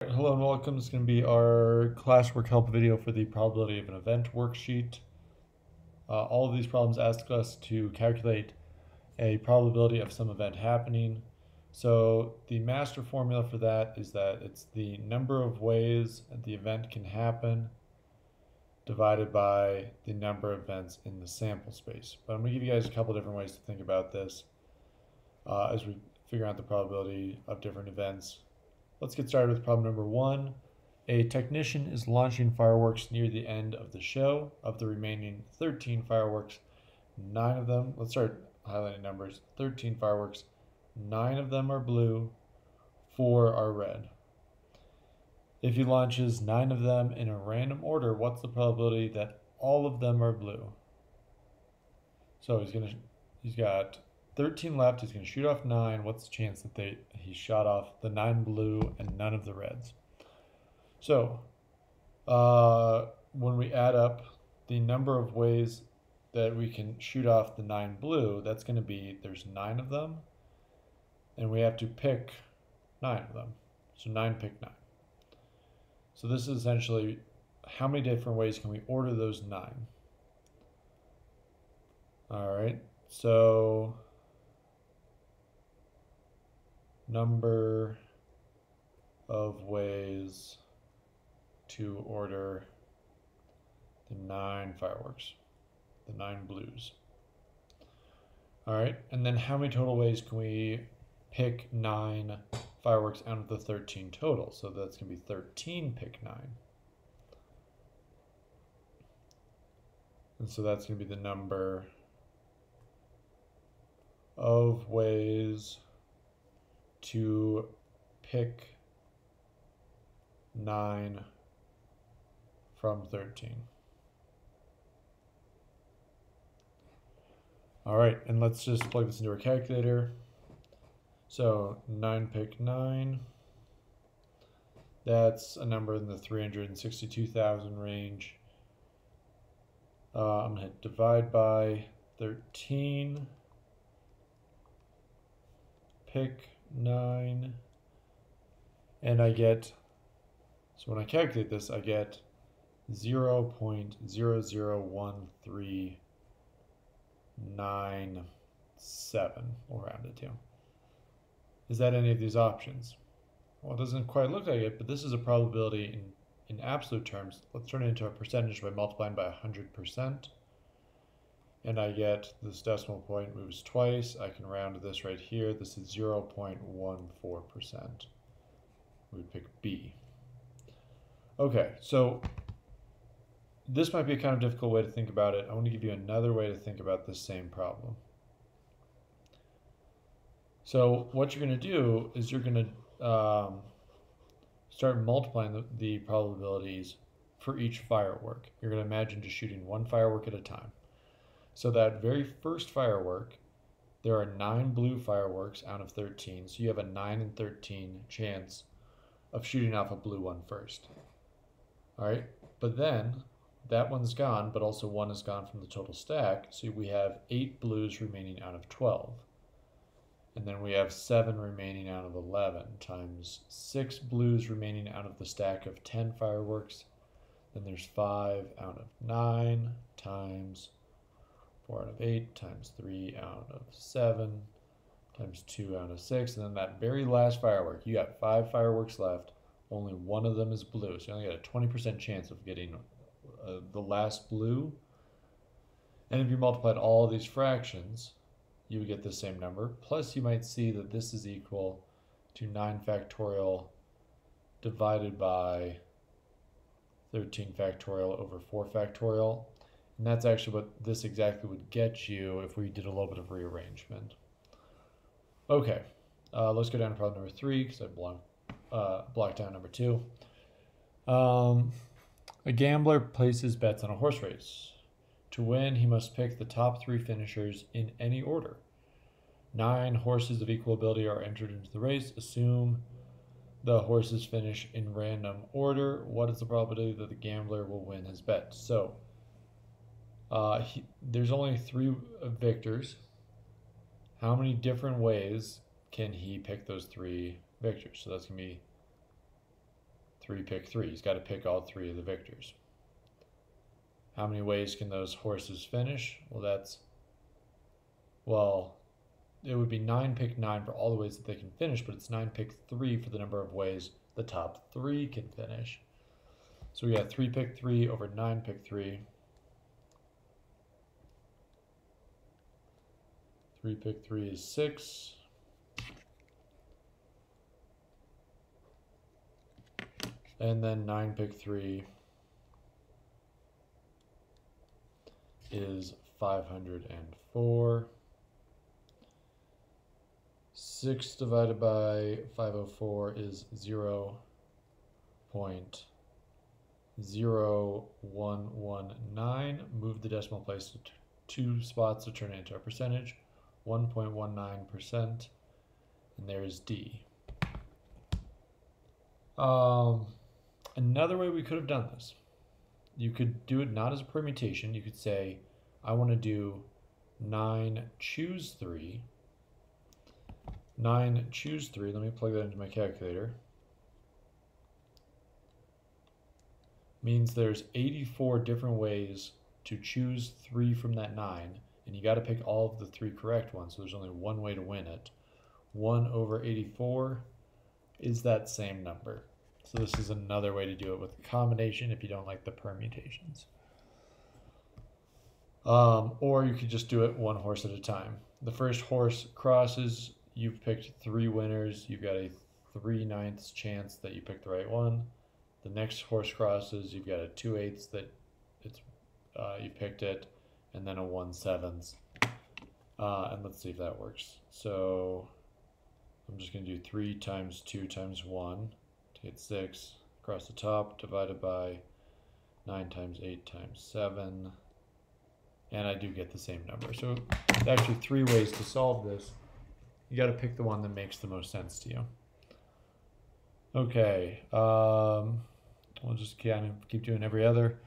Hello and welcome. This is going to be our classwork help video for the probability of an event worksheet. All of these problems ask us to calculate a probability of some event happening. So the master formula for that is that it's the number of ways that the event can happen divided by the number of events in the sample space. But I'm going to give you guys a couple different ways to think about this as we figure out the probability of different events. Let's get started with problem number 1. A technician is launching fireworks near the end of the show. Of the remaining 13 fireworks, 9 of them, let's start highlighting numbers, 13 fireworks, 9 of them are blue, 4 are red. If he launches 9 of them in a random order, what's the probability that all of them are blue? So he's got 13 left. He's going to shoot off 9. What's the chance that he shot off the 9 blue and none of the reds? So when we add up the number of ways that we can shoot off the 9 blue, that's going to be, there's 9 of them, and we have to pick 9 of them. So 9 pick 9. So this is essentially how many different ways can we order those 9? All right, so number of ways to order the 9 fireworks, the 9 blues. All right, and then how many total ways can we pick 9 fireworks out of the 13 total? So that's going to be 13 pick 9. And so that's going to be the number of ways to pick 9 from 13. All right, and let's just plug this into our calculator. So 9 pick 9, that's a number in the 362,000 range. I'm going to hit divide by 13, pick 9, and I get, so when I calculate this, I get 0.001397, we'll round it to. Is that any of these options? Well, it doesn't quite look like it, but this is a probability in absolute terms. Let's turn it into a percentage by multiplying by 100%. And I get this decimal point moves twice. I can round this right here. This is 0.14%. We would pick B. Okay, so this might be a kind of difficult way to think about it. I want to give you another way to think about this same problem. So what you're going to do is you're going to start multiplying the probabilities for each firework. You're going to imagine just shooting one firework at a time. So that very first firework, there are 9 blue fireworks out of 13. So you have a 9 in 13 chance of shooting off a blue one first. All right, but then that one's gone, but also 1 is gone from the total stack. So we have 8 blues remaining out of 12. And then we have 7 remaining out of 11 times 6 blues remaining out of the stack of 10 fireworks. Then there's 5 out of 9 times 4 out of 8 times 3 out of 7 times 2 out of 6. And then that very last firework, you got 5 fireworks left. Only 1 of them is blue. So you only got a 20% chance of getting the last blue. And if you multiplied all of these fractions, you would get the same number. Plus you might see that this is equal to 9 factorial divided by 13 factorial over 4 factorial. And that's actually what this exactly would get you if we did a little bit of rearrangement. Okay, let's go down to problem number 3 because I blocked out number 2. A gambler places bets on a horse race. To win, he must pick the top 3 finishers in any order. 9 horses of equal ability are entered into the race. Assume the horses finish in random order. What is the probability that the gambler will win his bet? So there's only 3 victors. How many different ways can he pick those 3 victors? So that's going to be 3 pick 3. He's got to pick all 3 of the victors. How many ways can those horses finish? Well, it would be 9 pick 9 for all the ways that they can finish, but it's 9 pick 3 for the number of ways the top 3 can finish. So we got 3 pick 3 over 9 pick 3. 3 pick 3 is 6. And then 9 pick 3 is 504. 6 divided by 504 is 0.0119. Move the decimal place to 2 spots to turn it into a percentage. 1.19%. And there's D. Another way we could have done this, you could do it not as a permutation. You could say, I want to do 9 choose 3. 9 choose 3. Let me plug that into my calculator. Means there's 84 different ways to choose 3 from that 9, and you got to pick all of the 3 correct ones, so there's only one way to win it. 1 over 84 is that same number. So this is another way to do it with a combination if you don't like the permutations. Or you could just do it one horse at a time. The first horse crosses, you've picked 3 winners, you've got a 3/9 chance that you picked the right one. The next horse crosses, you've got a 2/8 that you picked it, and then a 1/7. And let's see if that works. So I'm just going to do 3 times 2 times 1 to get 6 across the top, divided by 9 times 8 times 7. And I do get the same number. So there's actually 3 ways to solve this. You got to pick the one that makes the most sense to you. Okay, we'll just kind of keep doing every other.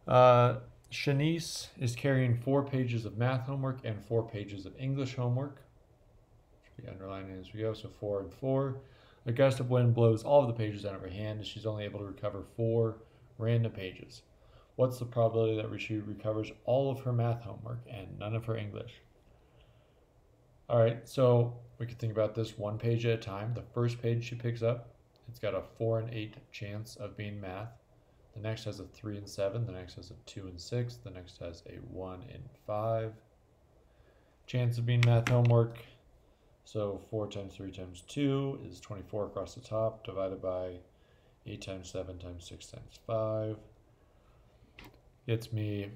Shanice is carrying 4 pages of math homework and 4 pages of English homework. Should be underlining as we go, so 4 and 4. A gust of wind blows all of the pages out of her hand, and she's only able to recover 4 random pages. What's the probability that she recovers all of her math homework and none of her English? All right, so we can think about this 1 page at a time. The first page she picks up, it's got a 4 and 8 chance of being math. The next has a 3 and 7. The next has a 2 and 6. The next has a 1 and 5 chance of being math homework. So 4 times 3 times 2 is 24 across the top, divided by 8 times 7 times 6 times 5. Gets me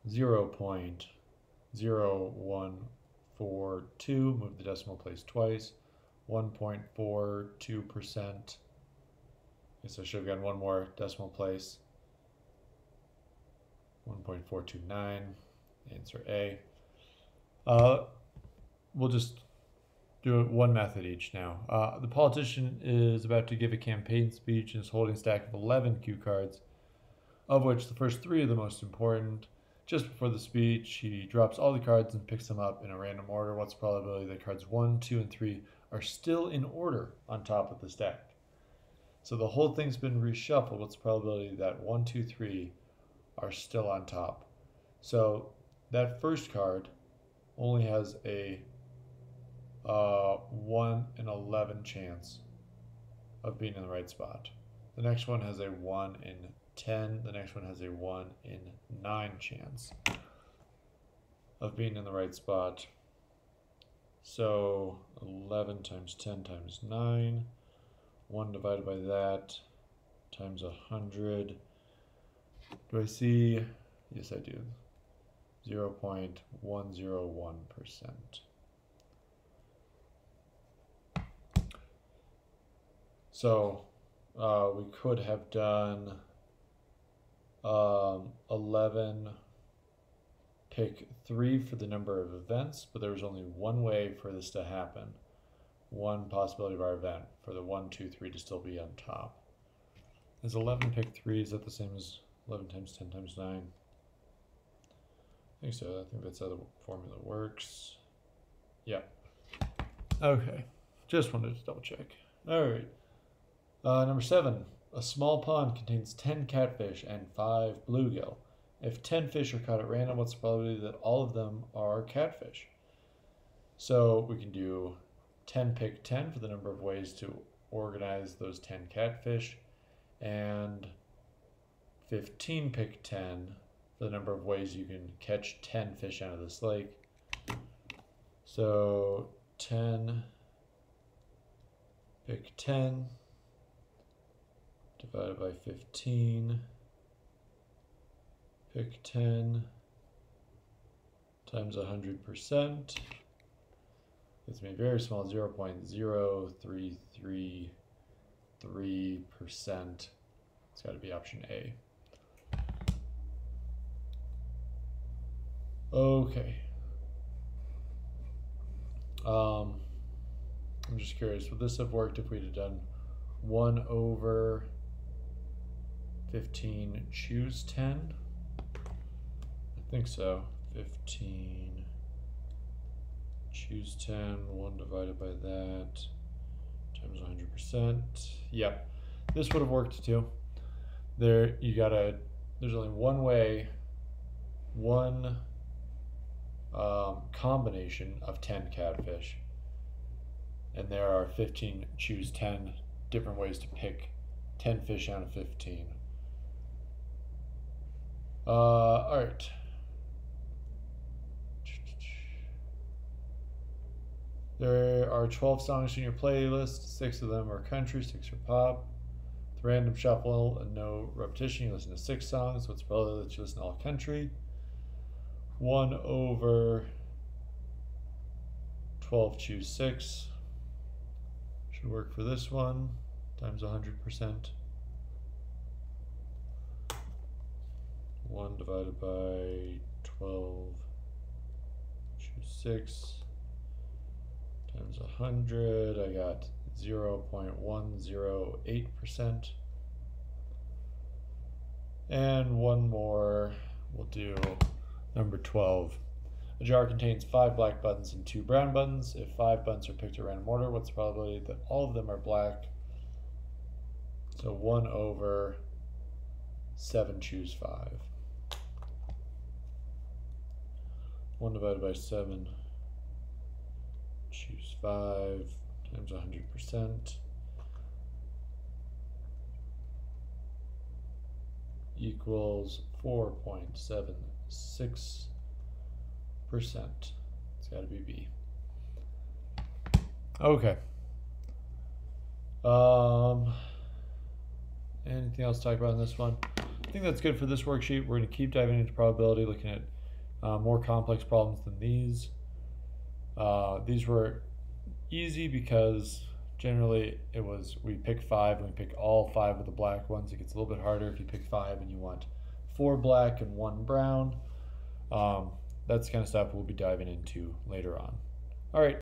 0.0142. Move the decimal place twice. 1.42%. Guess I should have gotten one more decimal place. 1.429. Answer A. We'll just do it one method each now. The politician is about to give a campaign speech and is holding a stack of 11 cue cards, of which the first 3 are the most important. Just before the speech, he drops all the cards and picks them up in a random order. What's the probability that cards 1, 2, and 3 are still in order on top of the stack? So the whole thing's been reshuffled. What's the probability that 1, 2, 3 are still on top? So that first card only has a 1 in 11 chance of being in the right spot. The next one has a 1 in 10. The next one has a 1 in 9 chance of being in the right spot. So 11 times 10 times 9. 1 divided by that times 100. Do I see? Yes, I do. 0.101%. So we could have done 11 pick 3 for the number of events, but there was only one way for this to happen. One possibility of our event for the 1, 2, 3 to still be on top. Is 11 pick 3, is that the same as 11 times 10 times 9? I think so. I think that's how the formula works. Yeah. Okay. Just wanted to double check. All right. Number 7. A small pond contains 10 catfish and 5 bluegill. If 10 fish are caught at random, what's the probability that all of them are catfish? So we can do 10 pick 10 for the number of ways to organize those 10 catfish, and 15 pick 10 for the number of ways you can catch 10 fish out of this lake. So 10 pick 10 divided by 15 pick 10 times 100%. It's me very small, 0.0333%. It's got to be option A. Okay. I'm just curious, would this have worked if we'd have done 1 over 15 choose 10? I think so. 15 choose 10, 1 divided by that, times 100%. Yep, this would have worked too. There's only one way, one combination of 10 catfish, and there are 15 choose 10 different ways to pick 10 fish out of 15. All right. There are 12 songs in your playlist. 6 of them are country, 6 are pop. With random shuffle and no repetition, you listen to 6 songs, so it's probably that you listen to all country. 1 over 12 choose 6 should work for this one, times 100%. 1 divided by 12 choose 6 times 100, I got 0.108%. And one more, we'll do number 12. A jar contains 5 black buttons and 2 brown buttons. If 5 buttons are picked at random order, what's the probability that all of them are black? So 1 over 7 choose 5. 1 divided by 7 choose 5 times 100% equals 4.76%. It's got to be B. Okay. Anything else to talk about in this one? I think that's good for this worksheet. We're going to keep diving into probability, looking at more complex problems than these. These were easy because generally we pick 5 and we pick all 5 of the black ones. It gets a little bit harder if you pick 5 and you want 4 black and 1 brown. That's the kind of stuff we'll be diving into later on. All right.